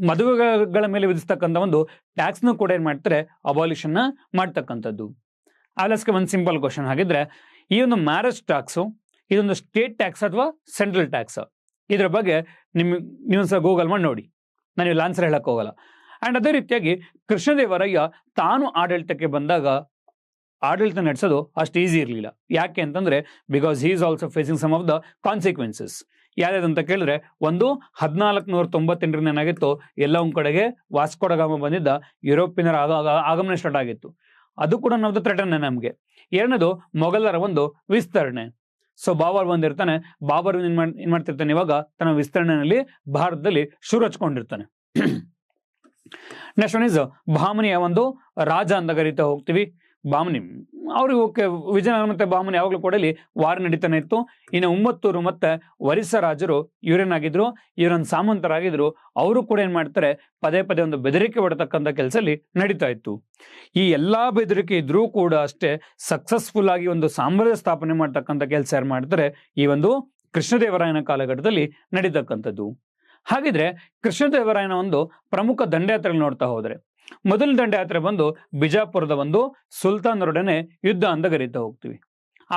ಮದುವೆಗಳ ಮೇಲೆ ವಿಧಿಸ್ತಕ್ಕಂಥ ಒಂದು ಟ್ಯಾಕ್ಸ್ನು ಕೂಡ ಏನ್ ಮಾಡ್ತಾರೆ, ಅಬಾಲಿಷನ್ ಮಾಡ್ತಕ್ಕಂಥದ್ದು. ಆಲಸ್ಗೆ ಒಂದು ಸಿಂಪಲ್ ಕ್ವಶನ್ ಹಾಗಿದ್ರೆ, ಈ ಒಂದು ಮ್ಯಾರೇಜ್ ಟ್ಯಾಕ್ಸು ಇದೊಂದು ಸ್ಟೇಟ್ ಟ್ಯಾಕ್ಸ್ ಅಥವಾ ಸೆಂಟ್ರಲ್ ಟ್ಯಾಕ್ಸ್? ಇದ್ರ ಬಗ್ಗೆ ನೀವು ಸಹ ಗೂಗಲ್ ಮಾಡಿ ನೋಡಿ, ನಾನು ಇಲ್ಲಿ ಆನ್ಸರ್ ಹೇಳಕ್ ಹೋಗಲ್ಲ. ಅಂಡ್ ಅದೇ ರೀತಿಯಾಗಿ ಕೃಷ್ಣದೇವರಾಯ ತಾನು ಆಡಳಿತಕ್ಕೆ ಬಂದಾಗ ಆಡಳಿತ ನಡೆಸೋದು ಅಷ್ಟು ಈಸಿ ಇರಲಿಲ್ಲ. ಯಾಕೆ ಅಂತಂದ್ರೆ, because he is also facing some of the consequences. ಯಾವ್ದಂತ ಕೇಳಿದ್ರೆ, ಒಂದು 1498 ಏನಾಗಿತ್ತು, ಎಲ್ಲ ಒಂದ್ ಕಡೆಗೆ ವಾಸ್ಕೋ ಡ ಗಾಮ ಬಂದಿದ್ದ ಯುರೋಪಿಯನ್ನರ ಆಗಮನ ಸ್ಟಾರ್ಟ್ ಆಗಿತ್ತು. ಅದು ಕೂಡ ನಾವು ಥ್ರೆಟನ್ನೇ ನಮಗೆ. ಎರಡನೇದು ಮೊಘಲರ ಒಂದು ವಿಸ್ತರಣೆ. ಸೊ ಬಾಬರ್ ಬಂದಿರ್ತಾನೆ, ಬಾಬರ್ ಏನ್ ಮಾಡ್ತಿರ್ತಾನೆ, ಇವಾಗ ತನ್ನ ವಿಸ್ತರಣೆಯಲ್ಲಿ ಭಾರತದಲ್ಲಿ ಶುರು ಹಚ್ಕೊಂಡಿರ್ತಾನೆ. ನೆಕ್ಸ್ಟ್ ಒನ್ ಇಸ್ ಬಾಮನಿಯ ಒಂದು ರಾಜ ಅಂತ ಕರೀತಾ ಹೋಗ್ತೀವಿ. ಬಾಮನಿ ಅವ್ರಿಗೆ ಓಕೆ, ವಿಜಯನಗರ ಮತ್ತೆ ಬಾಮನಿ ಯಾವಾಗಲೂ ಕೂಡ ಇಲ್ಲಿ ವಾರ ನಡೀತಾನೆ ಇತ್ತು. ಇನ್ನು ಉಮ್ಮತ್ತೂರು ಮತ್ತೆ ಒರಿಸ್ಸಾ ರಾಜರು ಇವರೇನಾಗಿದ್ರು, ಇವರೊಂದು ಸಾಮಂತರಾಗಿದ್ರು. ಅವರು ಕೂಡ ಏನ್ ಮಾಡ್ತಾರೆ, ಪದೇ ಪದೇ ಒಂದು ಬೆದರಿಕೆ ಹೊಡತಕ್ಕಂಥ ಕೆಲಸ ಅಲ್ಲಿ ನಡೀತಾ ಇತ್ತು. ಈ ಎಲ್ಲಾ ಬೆದರಿಕೆ ಇದ್ರೂ ಕೂಡ ಅಷ್ಟೇ ಸಕ್ಸಸ್ಫುಲ್ ಆಗಿ ಒಂದು ಸಾಮ್ರಾಜ್ಯ ಸ್ಥಾಪನೆ ಮಾಡ್ತಕ್ಕಂಥ ಕೆಲಸ ಯಾರು ಮಾಡ್ತಾರೆ, ಈ ಒಂದು ಕೃಷ್ಣದೇವರಾಯನ ಕಾಲಘಟ್ಟದಲ್ಲಿ ನಡೀತಕ್ಕಂಥದ್ದು. ಹಾಗಿದ್ರೆ ಕೃಷ್ಣದೇವರಾಯನ ಒಂದು ಪ್ರಮುಖ ದಂಡಯಾತ್ರೆ ನೋಡ್ತಾ ಹೋದ್ರೆ, ಮೊದಲ ದಂಡಯಾತ್ರೆ ಬಂದು ಬಿಜಾಪುರದ ಒಂದು ಸುಲ್ತಾನರೊಡನೆ ಯುದ್ಧ ಅಂತ ಕರೀತಾ ಹೋಗ್ತೀವಿ.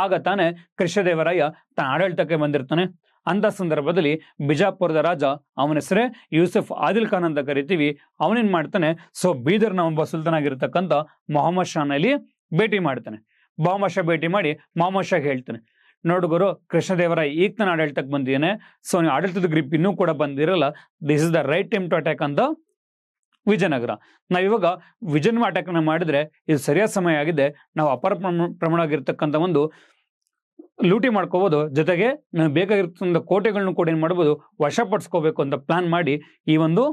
ಆಗ ತಾನೇ ಕೃಷ್ಣದೇವರಾಯ ತನ್ನ ಆಡಳಿತಕ್ಕೆ ಬಂದಿರ್ತಾನೆ. ಅಂತ ಸಂದರ್ಭದಲ್ಲಿ ಬಿಜಾಪುರದ ರಾಜ, ಅವನ ಹೆಸರೇ ಯೂಸುಫ್ ಆದಿಲ್ ಖಾನ್ ಅಂತ ಕರಿತೀವಿ. ಅವನೇನ್ ಮಾಡ್ತಾನೆ, ಸೊ ಬೀದರ್ನ ಒಬ್ಬ ಸುಲ್ತಾನ್ ಆಗಿರ್ತಕ್ಕಂಥ ಮೊಹಮ್ಮದ್ ಶಾನಲ್ಲಿ ಭೇಟಿ ಮಾಡ್ತಾನೆ. ಮೊಹಮ್ಮದ್ ಶಾ ಭೇಟಿ ಮಾಡಿ ಮೊಹಮ್ಮದ್ ಶಾಗೆ ಹೇಳ್ತಾನೆ, ನೋಡು ಗುರು, ಕೃಷ್ಣದೇವರಾಯ ಈಗ ತಾನು ಆಡಳಿತಕ್ಕೆ ಬಂದಿದ್ದೇನೆ. ಸೊ ನೀವು ಆಡಳಿತದ ಗ್ರಿಪ್ ಇನ್ನೂ ಕೂಡ ಬಂದಿರಲ್ಲ. This is the right time to attack ಅಂತ ವಿಜಯನಗರ. ನಾವಿವಾಗ ವಿಜಯನಗರ ಅಟ್ಯಾಕ್ ಮಾಡಿದ್ರೆ ಇದು ಸರಿಯಾದ ಸಮಯ ಆಗಿದೆ. ನಾವು ಅಪಾರ ಪ್ರಮಾಣ ಆಗಿರ್ತಕ್ಕಂಥ ಒಂದು ಲೂಟಿ ಮಾಡ್ಕೋಬಹುದು. ಜೊತೆಗೆ ನಾವು ಬೇಕಾಗಿರ್ತಕ್ಕಂಥ ಕೋಟೆಗಳನ್ನು ಕೂಡ ಏನ್ ಮಾಡ್ಬೋದು, ವಶಪಡಿಸ್ಕೋಬೇಕು ಅಂತ ಪ್ಲಾನ್ ಮಾಡಿ ಈ ಒಂದು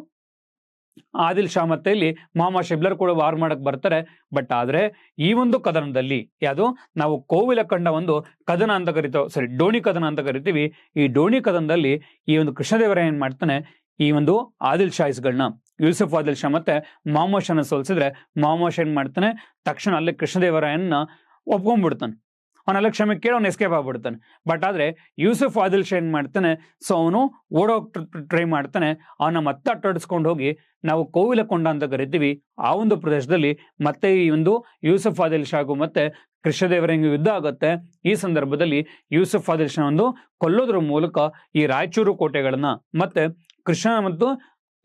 ಆದಿಲ್ ಶಾ ಮತ್ತೆ ಇಲ್ಲಿ ಮೊಹಮ್ಮದ್ ಶಿಬ್ಲರ್ ಕೂಡ ವಾರ್ ಮಾಡಕ್ ಬರ್ತಾರೆ. ಬಟ್ ಆದ್ರೆ ಈ ಒಂದು ಕದನದಲ್ಲಿ ಯಾವುದು ನಾವು ಕೋವಿಲ ಕಂಡ ಒಂದು ಕದನ ಅಂತ ಕರಿತೇವೆ, ಸಾರಿ ಡೋಣಿ ಕದನ ಅಂತ ಕರಿತೀವಿ. ಈ ಡೋಣಿ ಕದನದಲ್ಲಿ ಈ ಒಂದು ಕೃಷ್ಣದೇವರಾಯ ಏನ್ ಮಾಡ್ತಾನೆ, ಈ ಒಂದು ಆದಿಲ್ ಶಾಹಿಸ್ಗಳನ್ನ, ಯೂಸುಫ್ ಆದಿಲ್ ಶಾ ಮತ್ತೆ ಮೊಹಮ್ಮದ್ ಶಾನ ಸೋಲಿಸಿದ್ರೆ, ಮೊಹಮ್ಮದ್ ಶಾ ಏನ್ ಮಾಡ್ತಾನೆ, ತಕ್ಷಣ ಅಲ್ಲೇ ಕೃಷ್ಣದೇವರಾಯನ್ನ ಒಪ್ಕೊಂಡ್ಬಿಡ್ತಾನೆ. ಅವನೆಲ್ಲ ಕ್ಷಮೆ ಕೇಳಿ ಅವ್ನು ಎಸ್ಕೇಪ್ ಆಗ್ಬಿಡ್ತಾನೆ. ಬಟ್ ಆದ್ರೆ ಯೂಸುಫ್ ಆದಿಲ್ ಶಾ ಏನ್ ಮಾಡ್ತಾನೆ, ಸೊ ಅವನು ಓಡೋಗ್ ಟ್ರೈ ಮಾಡ್ತಾನೆ. ಅವನ ಮತ್ತೆ ಅಟ್ಟಾಡಿಸ್ಕೊಂಡು ಹೋಗಿ ನಾವು ಕೋವಿಲಕೊಂಡ ಅಂತ ಕರಿತೀವಿ, ಆ ಒಂದು ಪ್ರದೇಶದಲ್ಲಿ ಮತ್ತೆ ಈ ಒಂದು ಯೂಸುಫ್ ಆದಿಲ್ ಶಾಗೂ ಮತ್ತೆ ಕೃಷ್ಣದೇವರಾಯಂಗೆ ಯುದ್ಧ ಆಗುತ್ತೆ. ಈ ಸಂದರ್ಭದಲ್ಲಿ ಯೂಸುಫ್ ಆದಿಲ್ ಶಾ ಒಂದು ಕೊಲ್ಲೋದ್ರ ಮೂಲಕ ಈ ರಾಯಚೂರು ಕೋಟೆಗಳನ್ನ ಮತ್ತೆ ಕೃಷ್ಣ ಮತ್ತು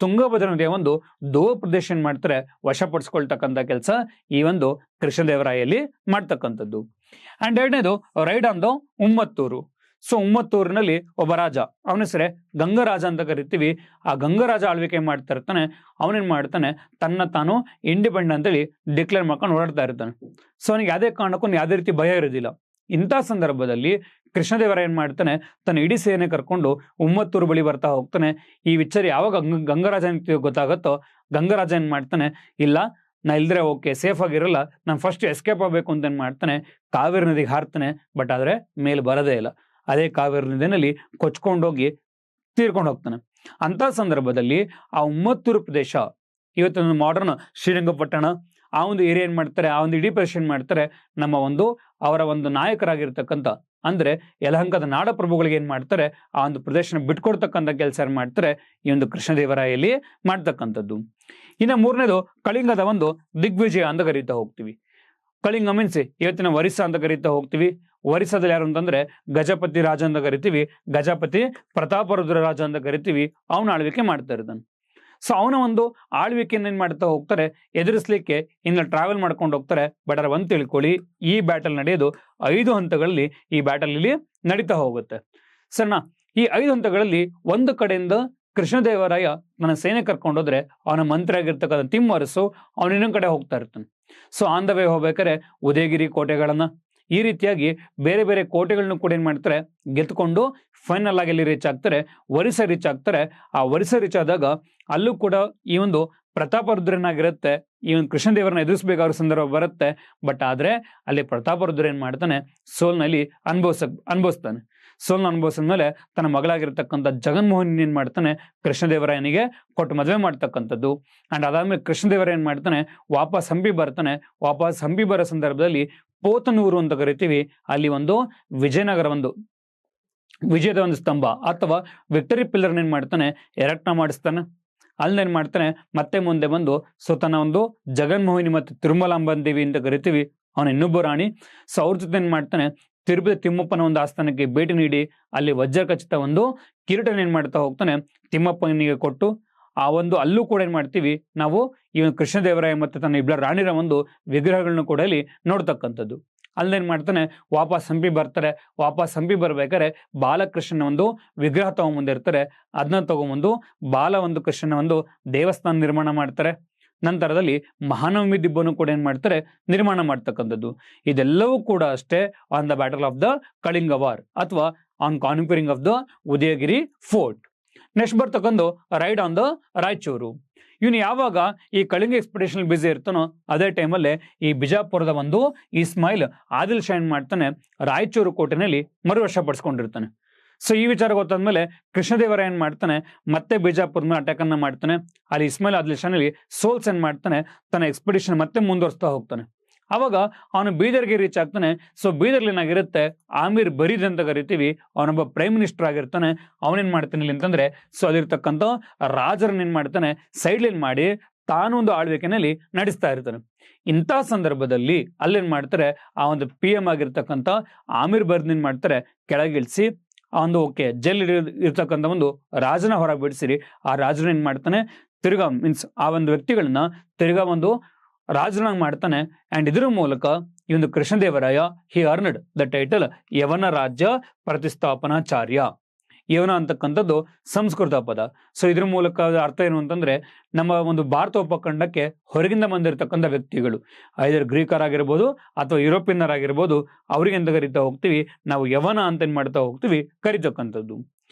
ತುಂಗಭದ್ರಾ ನದಿಯ ಒಂದು ದೋ ಪ್ರದೇಶ ಏನ್ ಮಾಡ್ತಾರೆ, ವಶಪಡಿಸ್ಕೊಳ್ತಕ್ಕಂಥ ಕೆಲಸ ಈ ಒಂದು ಕೃಷ್ಣದೇವರಾಯಲ್ಲಿ ಮಾಡ್ತಕ್ಕಂಥದ್ದು. ಅಂಡ್ ಎರಡನೇದು raid on the Ummathur. So ಉಮ್ಮತ್ತೂರಿನಲ್ಲಿ ಒಬ್ಬ ರಾಜ, ಅವನ ಹೆಸರೇ ಗಂಗರಾಜ ಅಂತ ಕರಿತೀವಿ. ಆ ಗಂಗರಾಜ ಆಳ್ವಿಕೆ ಮಾಡ್ತಾ ಇರ್ತಾನೆ. ಅವನೇನ್ ಮಾಡ್ತಾನೆ, ತನ್ನ ತಾನು ಇಂಡಿಪೆಂಡೆಂಟ್ ಅಂತೇಳಿ ಡಿಕ್ಲೇರ್ ಮಾಡ್ಕೊಂಡು ಓಡಾಡ್ತಾ ಇರ್ತಾನೆ. ಸೊ ಅವನಿಗೆ ಯಾವುದೇ ಕಾರಣಕ್ಕೂ ಯಾವುದೇ ರೀತಿ ಭಯ ಇರೋದಿಲ್ಲ. ಇಂಥ ಸಂದರ್ಭದಲ್ಲಿ ಕೃಷ್ಣದೇವರಾಯ ಏನ್ ಮಾಡ್ತಾನೆ, ತನ್ನ ಇಡೀ ಸೇನೆ ಕರ್ಕೊಂಡು ಉಮ್ಮತ್ತೂರು ಬಳಿ ಬರ್ತಾ ಹೋಗ್ತಾನೆ. ಈ ವಿಚಾರ ಯಾವಾಗ ಗಂಗರಾಜ ಗೊತ್ತಾಗತ್ತೋ, ಗಂಗರಾಜ ಏನ್ ಮಾಡ್ತಾನೆ, ಇಲ್ಲ ನಾ ಇಲ್ದ್ರೆ ಓಕೆ ಸೇಫ್ ಆಗಿರಲ್ಲ, ನಾನು ಫಸ್ಟ್ ಎಸ್ಕೇಪ್ ಆಗ್ಬೇಕು ಅಂತ ಏನ್ ಮಾಡ್ತಾನೆ, ಕಾವೇರಿ ನದಿಗೆ ಹಾರ್ತಾನೆ. ಬಟ್ ಆದ್ರೆ ಮೇಲೆ ಬರದೇ ಇಲ್ಲ. ಅದೇ ಕಾವೇರಿ ನದಿನಲ್ಲಿ ಕೊಚ್ಕೊಂಡೋಗಿ ತೀರ್ಕೊಂಡು ಹೋಗ್ತಾನೆ. ಅಂತ ಸಂದರ್ಭದಲ್ಲಿ ಆ ಉಮ್ಮತ್ತೂರು ಪ್ರದೇಶ ಇವತ್ತು ಮಾಡರ್ನ್ ಶ್ರೀರಂಗಪಟ್ಟಣ ಆ ಒಂದು ಏರಿಯಾ ಏನ್ ಮಾಡ್ತಾರೆ, ಆ ಒಂದು ಇಡೀ ಪ್ರದೇಶ ಏನ್ ಮಾಡ್ತಾರೆ, ನಮ್ಮ ಒಂದು ಅವರ ಒಂದು ನಾಯಕರಾಗಿರ್ತಕ್ಕಂಥ ಅಂದ್ರೆ ಯಲಹಂಕದ ನಾಡಪ್ರಭುಗಳಿಗೆ ಏನ್ ಮಾಡ್ತಾರೆ, ಆ ಒಂದು ಪ್ರದೇಶನ ಬಿಟ್ಕೊಡ್ತಕ್ಕಂಥ ಕೆಲಸ ಏನ್ ಮಾಡ್ತಾರೆ, ಈ ಒಂದು ಕೃಷ್ಣದೇವರಾಯಲ್ಲಿ ಮಾಡ್ತಕ್ಕಂಥದ್ದು. ಇನ್ನು ಮೂರನೇದು ಕಳಿಂಗದ ಒಂದು ದಿಗ್ವಿಜಯ ಅಂತ ಕರೀತಾ ಹೋಗ್ತೀವಿ. ಕಳಿಂಗ ಮೀನ್ಸ್ ಇವತ್ತಿನ ಒರಿಸ್ಸಾ ಅಂತ ಕರೀತಾ ಹೋಗ್ತೀವಿ. ಒರಿಸ್ಸಾದಲ್ಲಿ ಯಾರು ಅಂತಂದ್ರೆ ಗಜಪತಿ ರಾಜ ಅಂತ ಕರಿತೀವಿ. ಗಜಪತಿ ಪ್ರತಾಪರುದ್ರ ರಾಜ ಅಂತ ಕರಿತೀವಿ. ಅವನ ಆಳ್ವಿಕೆ ಮಾಡ್ತಾ ಇರ್ತಾನೆ. ಸೊ ಅವನ ಒಂದು ಆಳ್ವಿಕೆಯನ್ನು ಏನ್ ಮಾಡ್ತಾ ಹೋಗ್ತಾರೆ, ಎದುರಿಸ್ಲಿಕ್ಕೆ ಇನ್ನು ಟ್ರಾವೆಲ್ ಮಾಡ್ಕೊಂಡು ಹೋಗ್ತಾರೆ. ಬಟ್ ಅದ್ರ ಒಂದ್ ತಿಳ್ಕೊಳ್ಳಿ, ಈ ಬ್ಯಾಟಲ್ ನಡೆಯೋದು 5 ಹಂತಗಳಲ್ಲಿ ಈ ಬ್ಯಾಟಲ್ ಇಲ್ಲಿ ನಡೀತಾ ಹೋಗುತ್ತೆ. ಸಣ್ಣ ಈ 5 ಹಂತಗಳಲ್ಲಿ ಒಂದು ಕಡೆಯಿಂದ ಕೃಷ್ಣದೇವರಾಯ ನನ್ನ ಸೇನೆ ಕರ್ಕೊಂಡೋದ್ರೆ ಅವನ ಮಂತ್ರಿ ಆಗಿರ್ತಕ್ಕಂಥ ತಿಮ್ಮರಸು ಅವನ ಇನ್ನೊಂದ್ ಕಡೆ ಹೋಗ್ತಾ ಇರ್ತಾನೆ. ಸೊ ಆನ್ ದ ವೇ ಹೋಗ್ಬೇಕಾರೆ ಉದಯಗಿರಿ ಕೋಟೆಗಳನ್ನ, ಈ ರೀತಿಯಾಗಿ ಬೇರೆ ಬೇರೆ ಕೋಟೆಗಳನ್ನು ಕೂಡ ಏನ್ ಮಾಡ್ತಾರೆ, ಗೆದ್ಕೊಂಡು ಫೈನಲ್ ಆಗಿ ಎಲ್ಲಿ ರೀಚ್ ಆಗ್ತಾರೆ, ಒರಿಸ್ಸಾ ರೀಚ್ ಆಗ್ತಾರೆ. ಆ ಒರಿಸ್ಸಾ ರೀಚ್ ಆದಾಗ ಅಲ್ಲೂ ಕೂಡ ಈ ಒಂದು ಪ್ರತಾಪರುದ್ರನಾಗಿರುತ್ತೆ, ಈ ಒಂದು ಕೃಷ್ಣದೇವರನ್ನ ಎದುರಿಸಬೇಕಾದ ಸಂದರ್ಭ ಬರುತ್ತೆ. ಬಟ್ ಆದ್ರೆ ಅಲ್ಲಿ ಪ್ರತಾಪರುದ್ರ ಏನ್ ಮಾಡ್ತಾನೆ, ಸೋಲ್ನಲ್ಲಿ ಅನುಭವಿಸ್ತಾನೆ. ಸೋಲ್ನ ಅನುಭವಿಸಿದ್ಮೇಲೆ ತನ್ನ ಮಗಳಾಗಿರ್ತಕ್ಕಂಥ ಜಗನ್ಮೋಹನ್ ಏನ್ ಮಾಡ್ತಾನೆ, ಕೃಷ್ಣದೇವರಾಯನಿಗೆ ಕೊಟ್ಟು ಮದುವೆ ಮಾಡ್ತಕ್ಕಂಥದ್ದು. ಅಂಡ್ ಅದಾದ್ಮೇಲೆ ಕೃಷ್ಣದೇವರಾಯ ಏನ್ ಮಾಡ್ತಾನೆ, ವಾಪಸ್ ಹಂಪಿ ಬರ್ತಾನೆ. ವಾಪಸ್ ಹಂಪಿ ಬರೋ ಸಂದರ್ಭದಲ್ಲಿ ಪೋತನೂರು ಅಂತ ಕರಿತೀವಿ, ಅಲ್ಲಿ ಒಂದು ವಿಜಯನಗರ ಒಂದು ವಿಜಯದ ಒಂದು ಸ್ತಂಭ ಅಥವಾ ವಿಕ್ಟರಿ ಪಿಲ್ಲರ್ ಏನ್ ಮಾಡ್ತಾನೆ, ಎರಕ್ಟ ಮಾಡಿಸ್ತಾನೆ. ಅಲ್ಲೇನ್ ಮಾಡ್ತಾನೆ ಮತ್ತೆ ಮುಂದೆ ಬಂದು ಸೊ ತನ್ನ ಒಂದು ಜಗನ್ಮೋಹಿನಿ ಮತ್ತು ತಿರುಮಲಾಂಬನ್ ದೇವಿ ಅಂತ ಕರಿತೀವಿ ಅವನ ಇನ್ನೊಬ್ಬ ರಾಣಿ. ಸೊ ಅವ್ರ ಜೊತೆ ಏನ್ ಮಾಡ್ತಾನೆ ತಿರುಪತಿ ತಿಮ್ಮಪ್ಪನ ಒಂದು ಆಸ್ಥಾನಕ್ಕೆ ಭೇಟಿ ನೀಡಿ ಅಲ್ಲಿ ವಜ್ರ ಖಚಿತ ಒಂದು ಕಿರೀಟನ ಏನ್ ಮಾಡ್ತಾ ಹೋಗ್ತಾನೆ ತಿಮ್ಮಪ್ಪನಿಗೆ ಕೊಟ್ಟು ಆ ಒಂದು ಅಲ್ಲೂ ಕೂಡ ಏನ್ ಮಾಡ್ತೀವಿ ನಾವು ಈ ಒಂದು ಕೃಷ್ಣದೇವರಾಯ ಮತ್ತೆ ತನ್ನ ಇಬ್ಬರ ರಾಣಿರ ಒಂದು ವಿಗ್ರಹಗಳನ್ನ ಕೂಡ ಇಲ್ಲಿ ನೋಡ್ತಕ್ಕಂಥದ್ದು. ಅಲ್ಲೇನ್ ಮಾಡ್ತಾನೆ ವಾಪಸ್ ಹಂಪಿ ಬರ್ತಾರೆ. ವಾಪಸ್ ಹಂಪಿ ಬರ್ಬೇಕಾದ್ರೆ ಬಾಲಕೃಷ್ಣನ ಒಂದು ವಿಗ್ರಹ ತಗೊಂಬಂದಿರ್ತಾರೆ. ಅದನ್ನ ತಗೊಂಬಂದು ಬಾಲ ಒಂದು ಕೃಷ್ಣನ ಒಂದು ದೇವಸ್ಥಾನ ನಿರ್ಮಾಣ ಮಾಡ್ತಾರೆ. ನಂತರದಲ್ಲಿ ಮಹಾನವಮಿ ದಿಬ್ಬನ್ನು ಕೂಡ ಏನ್ ಮಾಡ್ತಾರೆ ನಿರ್ಮಾಣ ಮಾಡ್ತಕ್ಕಂಥದ್ದು. ಇದೆಲ್ಲವೂ ಕೂಡ ಅಷ್ಟೇ on the battle of the Kalinga war ಅಥವಾ on conquering of the Udayagiri fort. Next ಬರ್ತಕ್ಕಂಥ ರೈಡ್ ಆನ್ ದ ರಾಯಚೂರು. ಇವನು ಯಾವಾಗ ಈ ಕಳಿಂಗ ಎಕ್ಸ್ಪಿಡೇಷನ್ ಬಿಸಿ ಇರ್ತಾನೋ ಅದೇ ಟೈಮಲ್ಲೇ ಈ ಬಿಜಾಪುರದ ಒಂದು ಇಸ್ಮಾಯಿಲ್ ಆದಿಲ್ ಶಾ ಏನ್ ಮಾಡ್ತಾನೆ ರಾಯಚೂರು ಕೋಟೆನಲ್ಲಿ ಮರುವಶಪಡಿಸ್ಕೊಂಡಿರ್ತಾನೆ. ಸೊ ಈ ವಿಚಾರ ಗೊತ್ತಾದ್ಮೇಲೆ ಕೃಷ್ಣದೇವರ ಏನ್ ಮಾಡ್ತಾನೆ ಮತ್ತೆ ಬಿಜಾಪುರ ಮೇಲೆ ಅಟ್ಯಾಕ್ ಅನ್ನ ಮಾಡ್ತಾನೆ. ಅಲ್ಲಿ ಇಸ್ಮಾಯಿಲ್ ಆದಿಲ್ ಶಾನಲ್ಲಿ ಸೋಲ್ಸ್ ಏನ್ ಮಾಡ್ತಾನೆ ತನ್ನ ಎಕ್ಸ್ಪಿಡಿಷನ್ ಮತ್ತೆ ಮುಂದುವರಿಸ್ತಾ ಹೋಗ್ತಾನೆ. ಅವಾಗ ಅವನು ಬೀದರ್ಗೆ ರೀಚ್ ಆಗ್ತಾನೆ. ಸೊ ಬೀದರ್ಲಿ ಏನಾಗಿರುತ್ತೆ ಆಮೀರ್ ಬರೀದ್ ಅಂತ ಕರಿತೀವಿ, ಅವನೊಬ್ಬ ಪ್ರೈಮ್ ಮಿನಿಸ್ಟರ್ ಆಗಿರ್ತಾನೆ. ಅವನೇನ್ ಮಾಡ್ತಾನೆ ಇಲ್ಲಿ ಅಂತಂದ್ರೆ ಸೊ ಅಲ್ಲಿರ್ತಕ್ಕಂಥ ರಾಜರನ್ನ ಏನ್ ಮಾಡ್ತಾನೆ ಸೈಡ್ ಲೈನ್ ಮಾಡಿ ತಾನು ಒಂದು ಆಳ್ವಿಕೆನಲ್ಲಿ ನಡೆಸ್ತಾ ಇರ್ತಾನೆ. ಇಂಥ ಸಂದರ್ಭದಲ್ಲಿ ಅಲ್ಲೇನ್ ಮಾಡ್ತಾರೆ ಆ ಒಂದು PM ಆಗಿರ್ತಕ್ಕಂಥ ಆಮೀರ್ ಬರ್ದ್ ಏನ್ ಮಾಡ್ತಾರೆ ಕೆಳಗಿಳಿಸಿ ಆ ಒಂದು ಜೈಲ್ ಇರ್ತಕ್ಕಂಥ ಒಂದು ರಾಜನ ಹೊರ ಬಿಡಿಸಿರಿ ಆ ರಾಜನ ಏನ್ ಮಾಡ್ತಾನೆ ತಿರ್ಗಾ ಮೀನ್ಸ್ ಆ ಒಂದು ವ್ಯಕ್ತಿಗಳನ್ನ ತಿರ್ಗಾ ಒಂದು ರಾಜನಾಗಿ ಮಾಡ್ತಾನೆ. ಅಂಡ್ ಇದರ ಮೂಲಕ ಈ ಒಂದು ಕೃಷ್ಣದೇವರಾಯ ಹಿ ಅರ್ನ್ಡ್ ದ ಟೈಟಲ್ ಯವನ ರಾಜ್ಯ ಪ್ರತಿಷ್ಠಾಪನಾಚಾರ್ಯ. ಯವನ ಅಂತಕ್ಕಂಥದ್ದು ಸಂಸ್ಕೃತ ಪದ. ಸೊ ಇದ್ರ ಮೂಲಕ ಅರ್ಥ ಏನು ಅಂತಂದ್ರೆ ನಮ್ಮ ಒಂದು ಭಾರತ ಉಪಖಂಡಕ್ಕೆ ಹೊರಗಿಂದ ಬಂದಿರತಕ್ಕಂಥ ವ್ಯಕ್ತಿಗಳು ಐದರ್ ಗ್ರೀಕರಾಗಿರ್ಬೋದು ಅಥವಾ ಯುರೋಪಿಯನ್ನರಾಗಿರ್ಬೋದು ಅವ್ರಿಗೆ ಎಂತ ಕರಿತಾ ಹೋಗ್ತೀವಿ ನಾವು ಯವನ ಅಂತ ಏನ್ ಮಾಡ್ತಾ ಹೋಗ್ತೀವಿ ಕರಿತಕ್ಕಂಥದ್ದು.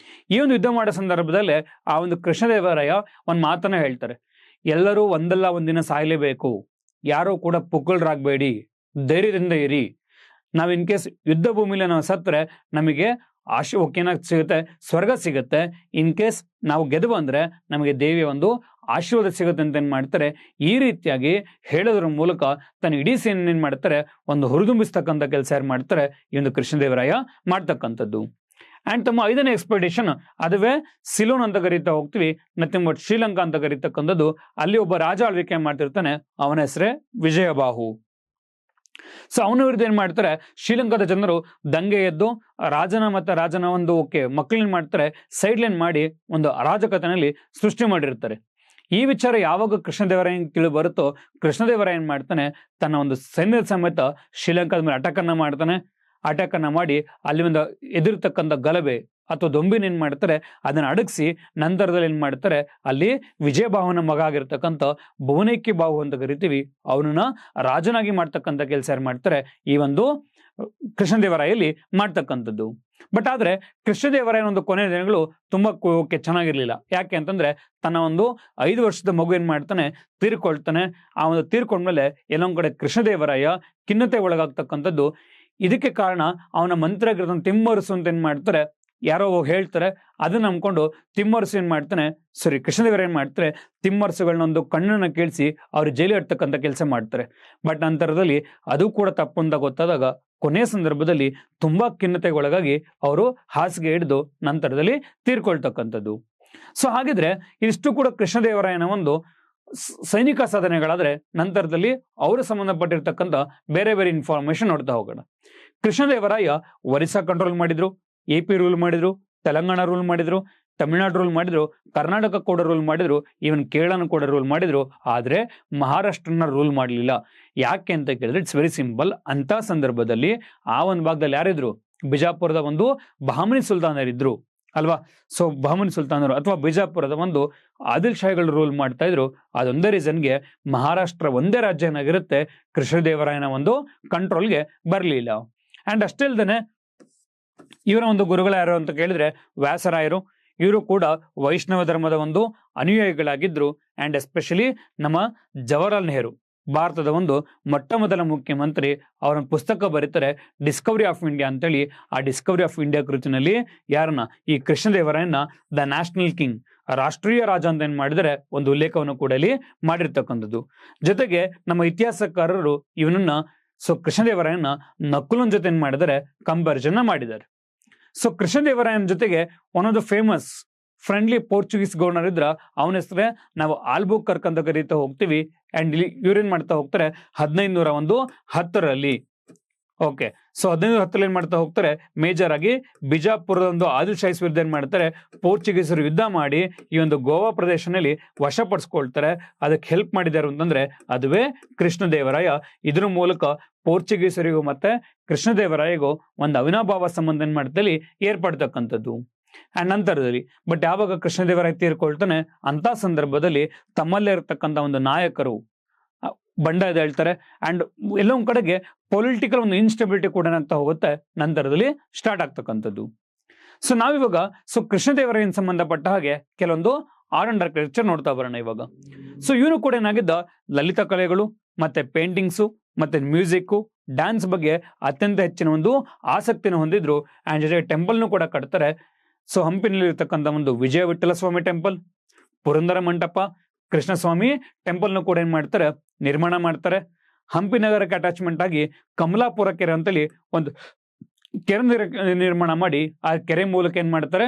ಈ ಒಂದು ಯುದ್ಧ ಮಾಡೋ ಸಂದರ್ಭದಲ್ಲೇ ಆ ಒಂದು ಕೃಷ್ಣದೇವರಾಯ ಒಂದ್ ಮಾತನ್ನ ಹೇಳ್ತಾರೆ, ಎಲ್ಲರೂ ಒಂದಲ್ಲ ಒಂದಿನ ಸಾಯ್ಲೇಬೇಕು, ಯಾರೋ ಕೂಡ ಪುಕ್ಕಳರಾಗಬೇಡಿ, ಧೈರ್ಯದಿಂದ ಇರಿ. ನಾವ್ ಇನ್ ಕೇಸ್ ಯುದ್ಧ ಭೂಮಿಲಿ ನಾವು ಸತ್ರೆ ನಮಗೆ ಏನಾಗ್ ಸಿಗುತ್ತೆ ಸ್ವರ್ಗ ಸಿಗುತ್ತೆ. ಇನ್ ಕೇಸ್ ನಾವು ಗೆದ್ದು ಬಂದ್ರೆ ನಮಗೆ ದೇವಿಯ ಒಂದು ಆಶೀರ್ವಾದ ಸಿಗುತ್ತೆ ಅಂತ ಏನ್ ಮಾಡ್ತಾರೆ ಈ ರೀತಿಯಾಗಿ ಹೇಳೋದ್ರ ಮೂಲಕ ತನ್ನ ಇಡೀ ಸೇನೆ ಏನ್ ಮಾಡ್ತಾರೆ ಒಂದು ಹುರಿದುಂಬಿಸ್ತಕ್ಕಂಥ ಕೆಲಸ ಯಾರು ಮಾಡ್ತಾರೆ ಈ ಒಂದು ಕೃಷ್ಣದೇವರಾಯ ಮಾಡ್ತಕ್ಕಂಥದ್ದು. ಅಂಡ್ ತಮ್ಮ 5ನೇ ಎಕ್ಸ್ಪೆಡಿಷನ್ ಅದುವೇ ಸಿಲೋನ್ ಅಂತ ಕರೀತಾ ಹೋಗ್ತೀವಿ, ನಥಿಂಗ್ ಬಟ್ ಶ್ರೀಲಂಕಾ ಅಂತ ಕರೀತಕ್ಕಂಥದ್ದು. ಅಲ್ಲಿ ಒಬ್ಬ ರಾಜ ಆಳ್ವಿಕೆ ಮಾಡ್ತಿರ್ತಾನೆ, ಅವನ ಹೆಸರೇ ವಿಜಯಬಾಹು. ಸೊ ಅವನ ವಿರುದ್ಧ ಏನ್ ಮಾಡ್ತಾರೆ ಶ್ರೀಲಂಕಾದ ಜನರು ದಂಗೆ ಎದ್ದು ರಾಜನ ಒಂದು ಮಕ್ಕಳೇನ್ ಮಾಡ್ತಾರೆ ಸೈಡ್ ಲೈನ್ ಮಾಡಿ ಒಂದು ಅರಾಜಕತೆನಲ್ಲಿ ಸೃಷ್ಟಿ ಮಾಡಿರ್ತಾರೆ. ಈ ವಿಚಾರ ಯಾವಾಗ ಕೃಷ್ಣದೇವರಾಯ ತಿಳಿದು ಬರುತ್ತೋ ಕೃಷ್ಣದೇವರಾಯ ಏನ್ ಮಾಡ್ತಾನೆ ತನ್ನ ಒಂದು ಸೈನ್ಯದ ಸಮೇತ ಶ್ರೀಲಂಕಾದ ಮೇಲೆ ಅಟ್ಯಾಕ್ ಅನ್ನ ಮಾಡಿ ಅಲ್ಲಿ ಒಂದು ಎದುರ್ತಕ್ಕಂಥ ಗಲಭೆ ಅಥವಾ ದೊಂಬಿನ ಏನ್ ಮಾಡ್ತಾರೆ ಅದನ್ನ ಅಡಗಿಸಿ ನಂತರದಲ್ಲಿ ಏನ್ ಮಾಡ್ತಾರೆ ಅಲ್ಲಿ ವಿಜಯಬಾಹುನ ಮಗ ಆಗಿರ್ತಕ್ಕಂಥ ಭುವನೇಕಿ ಬಾಹು ಅಂತ ಕರಿತೀವಿ ಅವನನ್ನ ರಾಜನಾಗಿ ಮಾಡ್ತಕ್ಕಂಥ ಕೆಲಸ ಯಾರು ಮಾಡ್ತಾರೆ ಈ ಒಂದು ಕೃಷ್ಣದೇವರಾಯಲ್ಲಿ ಮಾಡ್ತಕ್ಕಂಥದ್ದು. ಬಟ್ ಆದ್ರೆ ಕೃಷ್ಣದೇವರಾಯನ ಒಂದು ಕೊನೆಯ ದಿನಗಳು ತುಂಬಾ ಚೆನ್ನಾಗಿರ್ಲಿಲ್ಲ. ಯಾಕೆ ಅಂತಂದ್ರೆ ತನ್ನ ಒಂದು 5 ವರ್ಷದ ಮಗು ಏನ್ ಮಾಡ್ತಾನೆ ತೀರ್ಕೊಳ್ತಾನೆ. ಆ ಒಂದು ತೀರ್ಕೊಂಡ್ಮೇಲೆ ಎಲ್ಲೊಂದ್ ಕಡೆ ಕೃಷ್ಣದೇವರಾಯ ಖಿನ್ನತೆ ಒಳಗಾಗ್ತಕ್ಕಂಥದ್ದು. ಇದಕ್ಕೆ ಕಾರಣ ಅವನ ಮಂತ್ರ ಆಗಿರೋದನ್ನ ತಿಮ್ಮರಸು ಅಂತ ಏನ್ ಮಾಡ್ತಾರೆ ಯಾರೋ ಹೇಳ್ತಾರೆ. ಅದನ್ನ ನಂಬ್ಕೊಂಡು ತಿಮ್ಮರಸು ಏನ್ ಮಾಡ್ತಾನೆ ಕೃಷ್ಣದೇವರ ಏನ್ ಮಾಡ್ತಾರೆ ತಿಮ್ಮರಸುಗಳನ್ನ ಒಂದು ಕಣ್ಣನ್ನ ಕೇಳಿಸಿ ಅವ್ರು ಜೈಲಿ ಇಡ್ತಕ್ಕಂಥ ಕೆಲಸ ಮಾಡ್ತಾರೆ. ಬಟ್ ನಂತರದಲ್ಲಿ ಅದು ಕೂಡ ತಪ್ಪು ಅಂತ ಗೊತ್ತಾದಾಗ ಕೊನೆಯ ಸಂದರ್ಭದಲ್ಲಿ ತುಂಬಾ ಖಿನ್ನತೆಗೆ ಒಳಗಾಗಿ ಅವರು ಹಾಸಿಗೆ ಹಿಡಿದು ನಂತರದಲ್ಲಿ ತೀರ್ಕೊಳ್ತಕ್ಕಂಥದ್ದು. ಸೊ ಹಾಗಿದ್ರೆ ಇಷ್ಟು ಕೂಡ ಕೃಷ್ಣದೇವರಾಯನ ಒಂದು ಸೈನಿಕ ಸಾಧನೆಗಳಾದ್ರೆ ನಂತರದಲ್ಲಿ ಅವರು ಸಂಬಂಧಪಟ್ಟಿರ್ತಕ್ಕಂಥ ಬೇರೆ ಬೇರೆ ಇನ್ಫಾರ್ಮೇಶನ್ ನೋಡ್ತಾ ಹೋಗೋಣ. ಕೃಷ್ಣದೇವರಾಯ ಒರಿಸ್ಸಾ ಕಂಟ್ರೋಲ್ ಮಾಡಿದ್ರು, AP ರೂಲ್ ಮಾಡಿದ್ರು, ತೆಲಂಗಾಣ ರೂಲ್ ಮಾಡಿದ್ರು, ತಮಿಳ್ನಾಡು ರೂಲ್ ಮಾಡಿದ್ರು, ಕರ್ನಾಟಕ ಕೂಡ ರೂಲ್ ಮಾಡಿದ್ರು, ಈವನ್ ಕೇರಳನ ಕೂಡ ರೂಲ್ ಮಾಡಿದ್ರು. ಆದ್ರೆ ಮಹಾರಾಷ್ಟ್ರನ ರೂಲ್ ಮಾಡಲಿಲ್ಲ. ಯಾಕೆ ಅಂತ ಕೇಳಿದ್ರೆ ಇಟ್ಸ್ ವೆರಿ ಸಿಂಪಲ್. ಅಂತ ಸಂದರ್ಭದಲ್ಲಿ ಆ ಒಂದು ಭಾಗದಲ್ಲಿ ಯಾರಿದ್ರು ಬಿಜಾಪುರದ ಒಂದು ಬಹಮನಿ ಸುಲ್ತಾನರಿದ್ರು ಅಲ್ವಾ. ಸೊ ಬಹಮನಿ ಸುಲ್ತಾನರು ಅಥವಾ ಬಿಜಾಪುರದ ಒಂದು ಆದಿಲ್ ಶಾಹಿಗಳು ರೂಲ್ ಮಾಡ್ತಾ ಇದ್ರು. ಅದೊಂದೇ ರೀಸನ್ಗೆ ಮಹಾರಾಷ್ಟ್ರ ಒಂದೇ ರಾಜ್ಯ ಏನಾಗಿರುತ್ತೆ ಕೃಷ್ಣದೇವರಾಯನ ಒಂದು ಕಂಟ್ರೋಲ್ಗೆ ಬರಲಿಲ್ಲ. ಅಂಡ್ ಅಷ್ಟೇ ಅಲ್ದೇನೆ ಇವರ ಒಂದು ಗುರುಗಳು ಯಾರು ಅಂತ ಕೇಳಿದ್ರೆ ವ್ಯಾಸರಾಯರು. ಇವರು ಕೂಡ ವೈಷ್ಣವ ಧರ್ಮದ ಒಂದು ಅನುಯಾಯಿಗಳಾಗಿದ್ರು. ಅಂಡ್ ಎಸ್ಪೆಷಲಿ ನಮ್ಮ ಜವಾಹರ್ಲಾಲ್ ನೆಹರು ಭಾರತದ ಒಂದು ಮೊಟ್ಟ ಮೊದಲ ಮುಖ್ಯಮಂತ್ರಿ ಅವರ ಪುಸ್ತಕ ಬರೀತಾರೆ ಡಿಸ್ಕವರಿ ಆಫ್ ಇಂಡಿಯಾ ಅಂತೇಳಿ. ಆ ಡಿಸ್ಕವರಿ ಆಫ್ ಇಂಡಿಯಾ ಕೃತಿನಲ್ಲಿ ಯಾರನ್ನ ಈ ಕೃಷ್ಣದೇವರಾಯನ ದ ನ್ಯಾಷನಲ್ ಕಿಂಗ್ ರಾಷ್ಟ್ರೀಯ ರಾಜ ಅಂತ ಏನ್ ಮಾಡಿದರೆ ಒಂದು ಉಲ್ಲೇಖವನ್ನು ಕೂಡ ಇಲ್ಲಿ ಮಾಡಿರ್ತಕ್ಕಂಥದ್ದು. ಜೊತೆಗೆ ನಮ್ಮ ಇತಿಹಾಸಕಾರರು ಇವನನ್ನ ಕೃಷ್ಣದೇವರಾಯನ ನಕುಲನ್ ಜೊತೆ ಏನ್ ಮಾಡಿದರೆ ಕಂಪ್ಯಾರಿಸನ್ ಮಾಡಿದ್ದಾರೆ. ಸೊ ಕೃಷ್ಣದೇವರಾಯನ ಜೊತೆಗೆ one of the famous friendly Portuguese governor ಇದ್ರ ಅವನ ಹೆಸರೇ ನಾವು ಆಲ್ಬುಕರ್ಕ್ ಅಂತ ಕರೀತಾ ಹೋಗ್ತೀವಿ. ಅಂಡ್ ಇಲ್ಲಿ ಇವ್ರೇನ್ ಮಾಡ್ತಾ ಹೋಗ್ತಾರೆ 1510ರಲ್ಲಿ. ಓಕೆ, ಸೊ 1510 ಏನ್ ಮಾಡ್ತಾ ಹೋಗ್ತಾರೆ, ಮೇಜರ್ ಆಗಿ ಬಿಜಾಪುರದ ಒಂದು ಆದಿಲ್ ಶಾಹಿ ವಿರುದ್ಧ ಏನ್ ಮಾಡ್ತಾರೆ, ಪೋರ್ಚುಗೀಸರು ಯುದ್ಧ ಮಾಡಿ ಈ ಒಂದು ಗೋವಾ ಪ್ರದೇಶನಲ್ಲಿ ವಶಪಡಿಸ್ಕೊಳ್ತಾರೆ. ಅದಕ್ಕೆ ಹೆಲ್ಪ್ ಮಾಡಿದಾರು ಅಂತಂದ್ರೆ ಅದುವೇ ಕೃಷ್ಣದೇವರಾಯ. ಇದ್ರ ಮೂಲಕ ಪೋರ್ಚುಗೀಸರಿಗೂ ಮತ್ತೆ ಕೃಷ್ಣದೇವರಾಯಗೂ ಒಂದು ಅವಿನಾಭಾವ ಸಂಬಂಧ ಏನ್ ಮಾಡ್ತಲ್ಲಿ ಏರ್ಪಡ್ತಕ್ಕಂಥದ್ದು. ಅಂಡ್ ನಂತರದಲ್ಲಿ ಬಟ್ ಯಾವಾಗ ಕೃಷ್ಣದೇವರಾಯ ತೀರ್ಕೊಳ್ತಾನೆ ಅಂತ ಸಂದರ್ಭದಲ್ಲಿ ತಮ್ಮಲ್ಲೇ ಇರತಕ್ಕಂಥ ಒಂದು ನಾಯಕರು ಬಂಡಾಯ ಹೇಳ್ತಾರೆ. ಅಂಡ್ ಎಲ್ಲೋ ಒಂದ್ ಕಡೆಗೆ ಪೊಲಿಟಿಕಲ್ ಒಂದು ಇನ್ಸ್ಟೆಬಿಲಿಟಿ ಕೂಡ ಏನಾಗ್ತಾ ಹೋಗುತ್ತೆ, ನಂತರದಲ್ಲಿ ಸ್ಟಾರ್ಟ್ ಆಗ್ತಕ್ಕಂಥದ್ದು. ಸೊ ನಾವಿವಾಗ ಕೃಷ್ಣದೇವರಾಯನ್ ಸಂಬಂಧಪಟ್ಟ ಹಾಗೆ ಕೆಲವೊಂದು ಆರ್ಟ್ ಅಂಡ್ ಆರ್ಕಿಟೆಕ್ಚರ್ ನೋಡ್ತಾ ಬರೋಣ ಇವಾಗ. ಸೊ ಇವನು ಕೂಡ ಏನಾಗಿದ್ದ ಲಲಿತ ಕಲೆಗಳು ಮತ್ತೆ ಪೇಂಟಿಂಗ್ಸು ಮತ್ತೆ ಮ್ಯೂಸಿಕ್ ಡ್ಯಾನ್ಸ್ ಬಗ್ಗೆ ಅತ್ಯಂತ ಹೆಚ್ಚಿನ ಒಂದು ಆಸಕ್ತಿನ ಹೊಂದಿದ್ರು. ಅಂಡ್ ಜೊತೆಗೆ ಟೆಂಪಲ್ನು ಕೂಡ ಕಟ್ತಾರೆ. ಸೊ ಹಂಪಿನಲ್ಲಿ ಇರ್ತಕ್ಕಂಥ ಒಂದು ವಿಜಯ ವಿಠಲ ಸ್ವಾಮಿ ಟೆಂಪಲ್, ಪುರಂದರ ಮಂಟಪ, ಕೃಷ್ಣಸ್ವಾಮಿ ಟೆಂಪಲ್ನು ಕೂಡ ಏನ್ ಮಾಡ್ತಾರೆ, ನಿರ್ಮಾಣ ಮಾಡ್ತಾರೆ. ಹಂಪಿ ನಗರಕ್ಕೆ ಅಟ್ಯಾಚ್ಮೆಂಟ್ ಆಗಿ ಕಮಲಾಪುರ ಕೆರೆ ಅಂತೇಳಿ ಒಂದು ಕೆರೆ ನಿರ್ಮಾಣ ಮಾಡಿ ಆ ಕೆರೆ ಮೂಲಕ ಏನ್ ಮಾಡ್ತಾರೆ,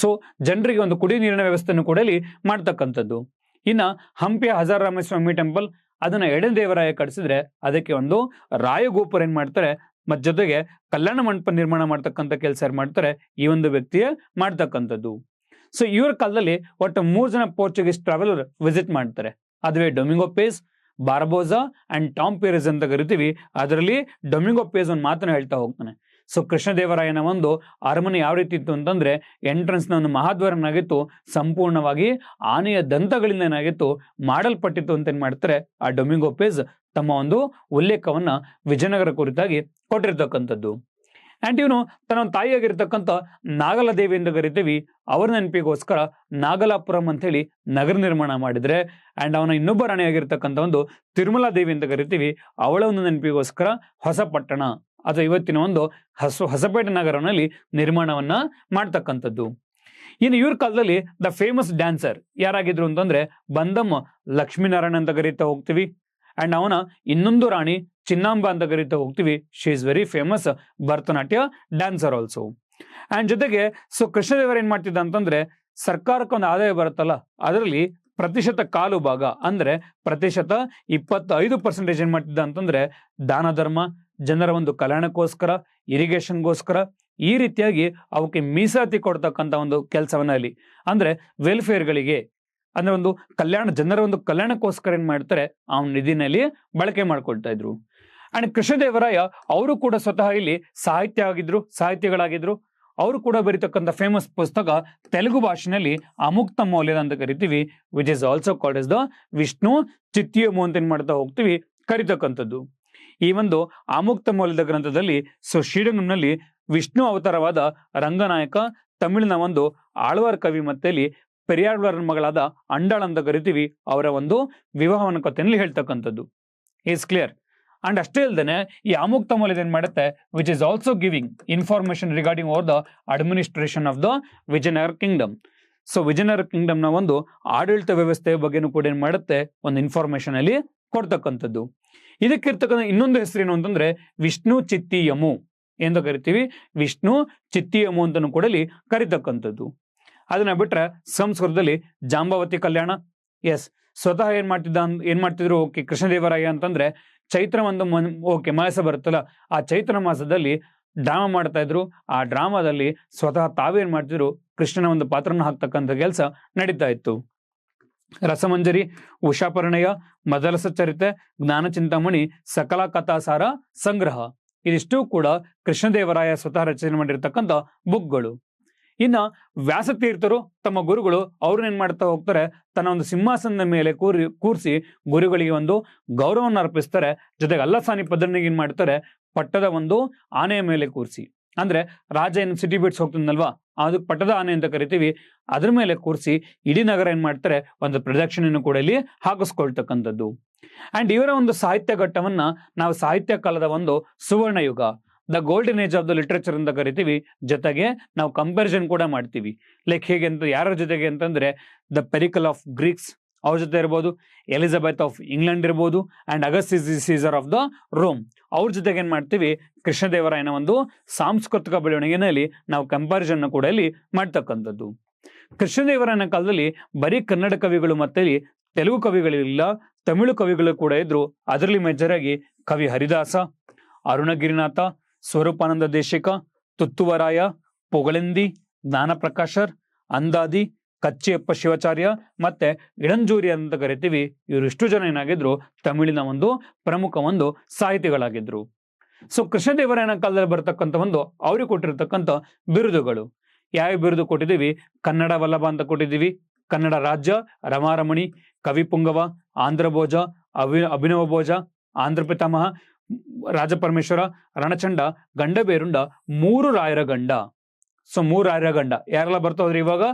ಸೊ ಜನರಿಗೆ ಒಂದು ಕುಡಿಯ ನೀರಿನ ವ್ಯವಸ್ಥೆಯನ್ನು ಕೂಡ ಇಲ್ಲಿ ಮಾಡ್ತಕ್ಕಂಥದ್ದು. ಇನ್ನ ಹಂಪಿಯ ಹಜಾರರಾಮಸ್ವಾಮಿ ಟೆಂಪಲ್ ಅದನ್ನ ಎಡದೇವರಾಯ ಕಟ್ಟಿಸಿದ್ರೆ ಅದಕ್ಕೆ ಒಂದು ರಾಯಗೋಪುರ ಏನ್ ಮಾಡ್ತಾರೆ, ಮತ್ ಜೊತೆಗೆ ಕಲ್ಯಾಣ ಮಂಟಪ ನಿರ್ಮಾಣ ಮಾಡ್ತಕ್ಕಂಥ ಕೆಲಸ ಯಾರು ಮಾಡ್ತಾರೆ, ಈ ಒಂದು ವ್ಯಕ್ತಿಯೇ ಮಾಡ್ತಕ್ಕಂಥದ್ದು. ಸೊ ಇವ್ರ ಕಾಲದಲ್ಲಿ ಒಟ್ಟು 3 ಜನ ಪೋರ್ಚುಗೀಸ್ ಟ್ರಾವೆಲರ್ ವಿಸಿಟ್ ಮಾಡ್ತಾರೆ. ಅದುವೇ Domingo Paes, Barbosa and Tom Pires ಅಂತ ಕರಿತೀವಿ. ಅದರಲ್ಲಿ ಡೊಮಿಂಗೋ ಪೇಸ್ ಒಂದು ಮಾತನ್ನ ಹೇಳ್ತಾ ಹೋಗ್ತಾನೆ. ಸೊ ಕೃಷ್ಣದೇವರಾಯನ ಒಂದು ಅರಮನೆ ಯಾವ ರೀತಿ ಇತ್ತು ಅಂತಂದ್ರೆ ಎಂಟ್ರೆನ್ಸ್ ನ ಒಂದು ಮಹಾದ್ವಾರನಾಗಿತ್ತು, ಸಂಪೂರ್ಣವಾಗಿ ಆನೆಯ ದಂತಗಳಿಂದ ಏನಾಗಿತ್ತು ಮಾಡಲ್ಪಟ್ಟಿತ್ತು ಅಂತ ಏನ್ ಮಾಡ್ತಾರೆ ಆ ಡೊಮಿಂಗೋ ಪೇಸ್ ತಮ್ಮ ಒಂದು ಉಲ್ಲೇಖವನ್ನ ವಿಜಯನಗರ ಕುರಿತಾಗಿ ಕೊಟ್ಟಿರ್ತಕ್ಕಂಥದ್ದು. ಅಂಡ್ ಇವನು ತನ್ನ ತಾಯಿಯಾಗಿರ್ತಕ್ಕಂಥ ನಾಗಲದೇವಿ ಎಂದು ಕರಿತೀವಿ, ಅವರ ನೆನಪಿಗೋಸ್ಕರ ನಾಗಲಾಪುರಂ ಅಂತ ಹೇಳಿ ನಗರ ನಿರ್ಮಾಣ ಮಾಡಿದ್ರೆ. ಅಂಡ್ ಅವನ ಇನ್ನೊಬ್ಬ ರಾಣಿಯಾಗಿರ್ತಕ್ಕಂಥ ಒಂದು ತಿರುಮಲಾ ದೇವಿ ಅಂತ ಕರಿತೀವಿ, ಅವಳ ಒಂದು ನೆನಪಿಗೋಸ್ಕರ ಹೊಸಪಟ್ಟಣ ಅಥವಾ ಇವತ್ತಿನ ಒಂದು ಹೊಸಪೇಟೆ ನಗರನಲ್ಲಿ ನಿರ್ಮಾಣವನ್ನ ಮಾಡ್ತಕ್ಕಂಥದ್ದು. ಇನ್ನು ಇವ್ರ ಕಾಲದಲ್ಲಿ ದ ಫೇಮಸ್ ಡ್ಯಾನ್ಸರ್ ಯಾರಾಗಿದ್ರು ಅಂತಂದ್ರೆ ಬಂದಮ್ ಲಕ್ಷ್ಮೀನಾರಾಯಣ ಅಂತ ಕರೀತಾ ಹೋಗ್ತೀವಿ. ಅಂಡ್ ಅವನ ಇನ್ನೊಂದು ರಾಣಿ ಚಿನ್ನಾಂಬ ಅಂತ ಕರೀತಾ ಹೋಗ್ತೀವಿ. She is very famous Bharatanatyam dancer also. And ಜೊತೆಗೆ ಕೃಷ್ಣದೇವರ ಏನ್ ಮಾಡ್ತಿದ್ದ ಅಂತಂದ್ರೆ ಸರ್ಕಾರಕ್ಕೆ ಒಂದು ಆದಾಯ ಬರುತ್ತಲ್ಲ, ಅದರಲ್ಲಿ ಪ್ರತಿಶತ ಕಾಲು ಭಾಗ ಅಂದ್ರೆ ಪ್ರತಿಶತ 25% ಏನ್ ಮಾಡ್ತಿದ್ದ ಅಂತಂದ್ರೆ ದಾನ ಧರ್ಮ, ಜನರ ಒಂದು ಕಲ್ಯಾಣಕ್ಕೋಸ್ಕರ, ಇರಿಗೇಷನ್ಗೋಸ್ಕರ ಈ ರೀತಿಯಾಗಿ ಅವಕ್ಕೆ ಮೀಸಲಾತಿ ಕೊಡ್ತಕ್ಕಂಥ ಒಂದು ಕೆಲಸವನ್ನ ಅಲ್ಲಿ ಅಂದ್ರೆ ವೆಲ್ಫೇರ್ಗಳಿಗೆ ಅಂದ್ರೆ ಒಂದು ಜನರ ಒಂದು ಕಲ್ಯಾಣಕ್ಕೋಸ್ಕರ ಏನ್ ಮಾಡ್ತಾರೆ ಆ ನಿಧಿನಲ್ಲಿ ಬಳಕೆ ಮಾಡ್ಕೊಳ್ತಾ ಇದ್ರು. ಅಂಡ್ ಕೃಷ್ಣದೇವರಾಯ ಅವರು ಕೂಡ ಸ್ವತಃ ಇಲ್ಲಿ ಸಾಹಿತ್ಯಗಳಾಗಿದ್ರು. ಅವರು ಕೂಡ ಬರೀತಕ್ಕಂಥ ಫೇಮಸ್ ಪುಸ್ತಕ ತೆಲುಗು ಭಾಷೆನಲ್ಲಿ ಅಮುಕ್ತ ಮೌಲ್ಯದ ಅಂತ ಕರಿತೀವಿ, which is also called as the Vishnu Chittiyamu ಅಂತ ಏನ್ ಮಾಡ್ತಾ ಹೋಗ್ತೀವಿ ಕರಿತಕ್ಕಂಥದ್ದು. ಈ ಒಂದು ಅಮುಕ್ತ ಮೌಲ್ಯದ ಗ್ರಂಥದಲ್ಲಿ ಶ್ರೀರಂಗಂನಲ್ಲಿ ವಿಷ್ಣು ಅವತಾರವಾದ ರಂಗನಾಯಕ ತಮಿಳಿನ ಒಂದು ಆಳ್ವಾರ್ ಕವಿ ಮತ್ತೆ ಪೆರಿಯಾಳ್ವಾರನ ಮಗಳಾದ ಅಂಡಾಳ್ ಅಂತ ಕರಿತೀವಿ, ಅವರ ಒಂದು ವಿವಾಹವನ್ನ ಕಥೆಯಲ್ಲಿ ಹೇಳ್ತಕ್ಕಂಥದ್ದು. Is clear. ಅಂಡ್ ಅಷ್ಟೇ ಅಲ್ದೇನೆ ಈ ಅಮುಕ್ತ ಮೌಲ್ಯದ ಏನ್ ಮಾಡುತ್ತೆ, which is also giving information regarding over the administration of the Vijayanagara Kingdom. So Vijayanagara Kingdom ನ ಒಂದು ಆಡಳಿತ ವ್ಯವಸ್ಥೆಯ ಬಗ್ಗೆನೂ ಕೂಡ ಏನ್ ಮಾಡುತ್ತೆ ಒಂದು ಇನ್ಫಾರ್ಮೇಶನ್ ಅಲ್ಲಿ ಕೊಡ್ತಕ್ಕಂಥದ್ದು. ಇದಕ್ಕಿರ್ತಕ್ಕಂಥ ಇನ್ನೊಂದು ಹೆಸರೇನು ಅಂತಂದ್ರೆ ವಿಷ್ಣು ಚಿತ್ತಿಯಮು ಎಂದು ಕರಿತೀವಿ. ವಿಷ್ಣು ಚಿತ್ತಿಯಮು ಅಂತನೂ ಕೂಡ ಕರಿತಕ್ಕಂಥದ್ದು. ಅದನ್ನ ಬಿಟ್ರೆ ಸಂಸ್ಕೃತದಲ್ಲಿ ಜಾಂಬವತಿ ಕಲ್ಯಾಣ. ಎಸ್, ಸ್ವತಃ ಏನ್ ಮಾಡ್ತಿದ್ರು ಓಕೆ ಕೃಷ್ಣದೇವರಾಯ ಅಂತಂದ್ರೆ ಚೈತ್ರ ಒಂದು ಓಕೆ ಮಾಸ ಬರುತ್ತಲ್ಲ, ಆ ಚೈತ್ರ ಮಾಸದಲ್ಲಿ ಡ್ರಾಮಾ ಮಾಡ್ತಾ ಇದ್ರು. ಆ ಡ್ರಾಮಾದಲ್ಲಿ ಸ್ವತಃ ತಾವೇನ್ ಮಾಡ್ತಿದ್ರು ಕೃಷ್ಣನ ಒಂದು ಪಾತ್ರನ ಹಾಕ್ತಕ್ಕಂಥ ಕೆಲಸ ನಡೀತಾ ಇತ್ತು. ರಸಮಂಜರಿ, ಉಷಾಪರಿಣಯ, ಮದರಸ ಚರಿತೆ, ಜ್ಞಾನ ಚಿಂತಾಮಣಿ, ಸಕಲ ಕಥಾಸಾರ ಸಂಗ್ರಹ ಇದಿಷ್ಟು ಕೂಡ ಕೃಷ್ಣದೇವರಾಯ ಸ್ವತಃ ರಚನೆ ಮಾಡಿರ್ತಕ್ಕಂಥ ಬುಕ್ಗಳು. ಇನ್ನ ವ್ಯಾಸತೀರ್ಥರು ತಮ್ಮ ಗುರುಗಳು ಅವ್ರನ್ನೇನ್ ಮಾಡ್ತಾ ಹೋಗ್ತಾರೆ, ತನ್ನ ಒಂದು ಸಿಂಹಾಸನದ ಮೇಲೆ ಕೂರಿಸಿ ಗುರುಗಳಿಗೆ ಒಂದು ಗೌರವವನ್ನು ಅರ್ಪಿಸ್ತಾರೆ. ಜೊತೆಗೆ ಅಲ್ಲಸಾನಿ ಪದರನಿಗೆ ಏನ್ ಮಾಡ್ತಾರೆ, ಪಟ್ಟದ ಒಂದು ಆನೆಯ ಮೇಲೆ ಕೂರಿಸಿ, ಅಂದ್ರೆ ರಾಜ ಏನು ಸಿಟಿ ಬಿಟ್ಸ್ ಹೋಗ್ತದಲ್ವಾ, ಅದಕ್ಕೆ ಪಟ್ಟದ ಆನೆ ಅಂತ ಕರಿತೀವಿ, ಅದ್ರ ಮೇಲೆ ಕೂರಿಸಿ ಇಡೀ ನಗರ ಏನ್ ಮಾಡ್ತಾರೆ ಒಂದು ಪ್ರದಕ್ಷಿಣೆಯನ್ನು ಕೂಡ ಇಲ್ಲಿ ಹಾಕಿಸ್ಕೊಳ್ತಕ್ಕಂಥದ್ದು. ಅಂಡ್ ಇವರ ಒಂದು ಸಾಹಿತ್ಯ ಘಟ್ಟವನ್ನ ನಾವು ಸಾಹಿತ್ಯ ಕಾಲದ ಒಂದು ಸುವರ್ಣ ಯುಗ, the golden age of the literature ಅಂತ ಕರಿತೀವಿ. ಜೊತೆಗೆ ನಾವು ಕಂಪ್ಯಾರಿಸನ್ ಕೂಡ ಮಾಡ್ತೀವಿ. ಲೈಕ್ ಹೇಗೆ ಅಂತ ಯಾರ ಜೊತೆಗೆ ಅಂತಂದ್ರೆ ದ ಪೆರಿಕಲ್ ಆಫ್ ಗ್ರೀಕ್ಸ್, ಅವ್ರ ಜೊತೆ ಇರ್ಬೋದು, ಎಲಿಜಬೆತ್ ಆಫ್ ಇಂಗ್ಲೆಂಡ್ ಇರ್ಬೋದು, and Augustus Caesar of the Rome ಅವ್ರ ಜೊತೆಗೆ ಏನ್ ಮಾಡ್ತೀವಿ, ಕೃಷ್ಣದೇವರಾಯನ ಒಂದು ಸಾಂಸ್ಕೃತಿಕ ಬೆಳವಣಿಗೆನಲ್ಲಿ ನಾವು ಕಂಪ್ಯಾರಿಸನ್ ಕೂಡ ಇಲ್ಲಿ ಮಾಡ್ತಕ್ಕಂಥದ್ದು. ಕೃಷ್ಣದೇವರಾಯನ ಕಾಲದಲ್ಲಿ ಬರೀ ಕನ್ನಡ ಕವಿಗಳು ಮತ್ತೆ ತೆಲುಗು ಕವಿಗಳಿಲ್ಲ, ತಮಿಳು ಕವಿಗಳು ಕೂಡ ಇದ್ರು. ಅದರಲ್ಲಿ ಮೇಜರ್ ಆಗಿ ಕವಿ ಹರಿದಾಸ, ಅರುಣಗಿರಿನಾಥ, ಸ್ವರೂಪಾನಂದ ದೇಶಿಕ, ತುತ್ತುವರಾಯ, ಪೊಗಳೆಂದಿ, ಜ್ಞಾನಪ್ರಕಾಶರ್, ಅಂದಾದಿ, ಕಚ್ಚಿಯಪ್ಪ ಶಿವಾಚಾರ್ಯ ಮತ್ತೆ ಇಳಂಜೂರಿ ಅಂತ ಕರಿತೀವಿ. ಇವರಿಷ್ಟು ಜನ ಏನಾಗಿದ್ರು, ತಮಿಳಿನ ಒಂದು ಪ್ರಮುಖ ಒಂದು ಸಾಹಿತಿಗಳಾಗಿದ್ರು. ಸೊ ಕೃಷ್ಣದೇವರಾಯನ ಕಾಲದಲ್ಲಿ ಬರ್ತಕ್ಕಂಥ ಒಂದು ಅವ್ರಿಗೆ ಕೊಟ್ಟಿರ್ತಕ್ಕಂಥ ಬಿರುದುಗಳು ಯಾವ ಬಿರುದು ಕೊಟ್ಟಿದ್ದೀವಿ, ಕನ್ನಡ ವಲ್ಲಭ ಅಂತ ಕೊಟ್ಟಿದ್ದೀವಿ, ಕನ್ನಡ ರಾಜ್ಯ ರಮಾರಮಣಿ, ಕವಿ ಪುಂಗವ, ಆಂಧ್ರಭೋಜ, ಅಭಿನವ ಭೋಜ, ಆಂಧ್ರ ಪಿತಾಮಹ, ರಾಜಪರಮೇಶ್ವರ, ರಣಚಂಡ, ಗಂಡಬೇರುಂಡ, 3 ರಾಯರ ಗಂಡ. ಸೊ 3 ರಾಯರ ಗಂಡ ಯಾರೆಲ್ಲ ಬರ್ತಾವ್ರಿ ಇವಾಗ,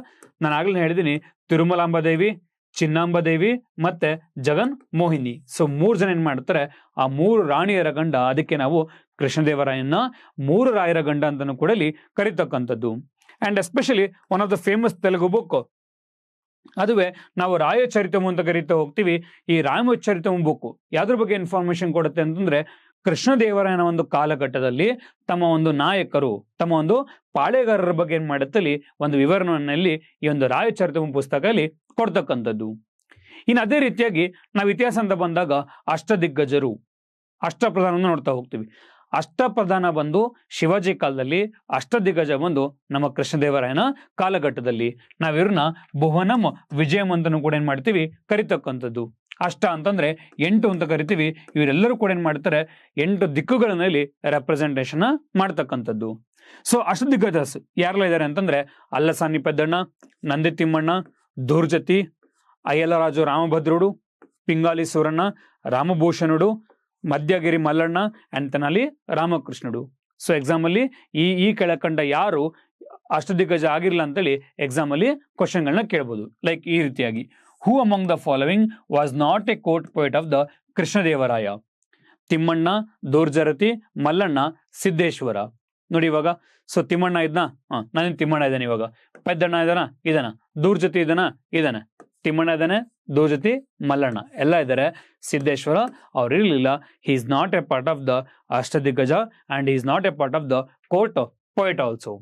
ನಾನು ಆಗ್ಲೇ ಹೇಳಿದೀನಿ, ತಿರುಮಲಾಂಬದೇವಿ, ಚಿನ್ನಾಂಬದೇವಿ ಮತ್ತೆ ಜಗನ್ ಮೋಹಿನಿ. ಸೊ 3 ಜನ ಏನ್ ಮಾಡ್ತಾರೆ, ಆ 3 ರಾಣಿಯರ ಗಂಡ. ಅದಕ್ಕೆ ನಾವು ಕೃಷ್ಣದೇವರಾಯನ 3 ರಾಯರ ಗಂಡ ಅಂತಾನು ಕೂಡ ಇಲ್ಲಿ ಕರೀತಕ್ಕಂಥದ್ದು. And especially one of the famous Telugu book, ಅದುವೇ ನಾವು ರಾಯಚರಿತಮು ಅಂತ ಕರೀತಾ ಹೋಗ್ತೀವಿ. ಈ ರಾಮಚರಿತಮು ಬುಕ್ ಯಾವ್ದ್ರ ಬಗ್ಗೆ ಇನ್ಫಾರ್ಮೇಶನ್ ಕೊಡುತ್ತೆ ಅಂತಂದ್ರೆ, ಕೃಷ್ಣದೇವರಾಯನ ಒಂದು ಕಾಲಘಟ್ಟದಲ್ಲಿ ತಮ್ಮ ಒಂದು ನಾಯಕರು, ತಮ್ಮ ಒಂದು ಪಾಳೆಗಾರರ ಬಗ್ಗೆ ಏನ್ ಮಾಡುತ್ತಲ್ಲಿ ಒಂದು ವಿವರಣೆಯಲ್ಲಿ ಈ ಒಂದು ರಾಯಚರಿತಮು ಪುಸ್ತಕದಲ್ಲಿ ಕೊಡ್ತಕ್ಕಂಥದ್ದು. ಇನ್ನು ಅದೇ ರೀತಿಯಾಗಿ ನಾವು ಇತಿಹಾಸ ಅಂತ ಬಂದಾಗ ಅಷ್ಟದಿಗ್ಗಜರು, ಅಷ್ಟಪ್ರಧಾನ ನೋಡ್ತಾ ಹೋಗ್ತೀವಿ. ಅಷ್ಟಪ್ರಧಾನ ಬಂದು ಶಿವಾಜಿ ಕಾಲದಲ್ಲಿ, ಅಷ್ಟದಿಗ್ಗಜ ಬಂದು ನಮ್ಮ ಕೃಷ್ಣದೇವರಾಯನ ಕಾಲಘಟ್ಟದಲ್ಲಿ. ನಾವಿವ್ರನ್ನ ಭುವನಂ ವಿಜಯಂ ಅಂತನೂ ಕೂಡ ಏನ್ ಮಾಡ್ತೀವಿ, ಕರಿತಕ್ಕಂಥದ್ದು. ಅಷ್ಟ ಅಂತಂದ್ರೆ 8 ಅಂತ ಕರಿತೀವಿ. ಇವರೆಲ್ಲರೂ ಕೂಡ ಏನ್ ಮಾಡ್ತಾರೆ, 8 ದಿಕ್ಕುಗಳಲ್ಲಿ ರೆಪ್ರೆಸೆಂಟೇಷನ್ ಮಾಡ್ತಕ್ಕಂಥದ್ದು. ಸೊ ಅಷ್ಟದಿಗ್ಗಜಸ್ ಯಾರೆಲ್ಲ ಇದ್ದಾರೆ ಅಂತಂದ್ರೆ, Allasani Peddana, Nandi Timmana, Dhurjati, Ayyalaraju Ramabhadrudu, Pingali Surana, Ramabhushanudu, Madhyagiri Mallana and Tenali Ramakrishnudu. So exam ಅಲ್ಲಿ ಈ ಕೆಳಕಂಡ ಯಾರು ಅಷ್ಟದಿಗ್ಗಜ ಆಗಿರ್ಲಿಲ್ಲ ಅಂತೇಳಿ ಎಕ್ಸಾಮ್ ಅಲ್ಲಿ ಕ್ವಶನ್ಗಳನ್ನ ಕೇಳ್ಬೋದು. ಲೈಕ್ ಈ ರೀತಿಯಾಗಿ, who among the following was not a court poet of the Krishnadevaraya? Timmana, Dhurjati, Mallana, Siddheshwara. ನೋಡಿ ಇವಾಗ, ಸೊ ತಿಮ್ಮಣ್ಣ ಇದ್ನ, ನಾನೇನು ತಿಮ್ಮಣ್ಣ ಇದ್ದಾನೆ, ಇವಾಗ ಪೆದ್ದಣ್ಣ ಇದಾನ, ಧೂರ್ಜತಿ ಇದಾನೆ, ತಿಮ್ಮಣ್ಣ ಇದ್ದಾನೆ, ಧೂರ್ಜತಿ, ಮಲ್ಲಣ್ಣ ಎಲ್ಲ ಇದ್ದಾರೆ. ಸಿದ್ದೇಶ್ವರ ಅವ್ರು ಇರಲಿಲ್ಲ. He is not a part of the Ashtadiggaja and he is not a part of the court poet also.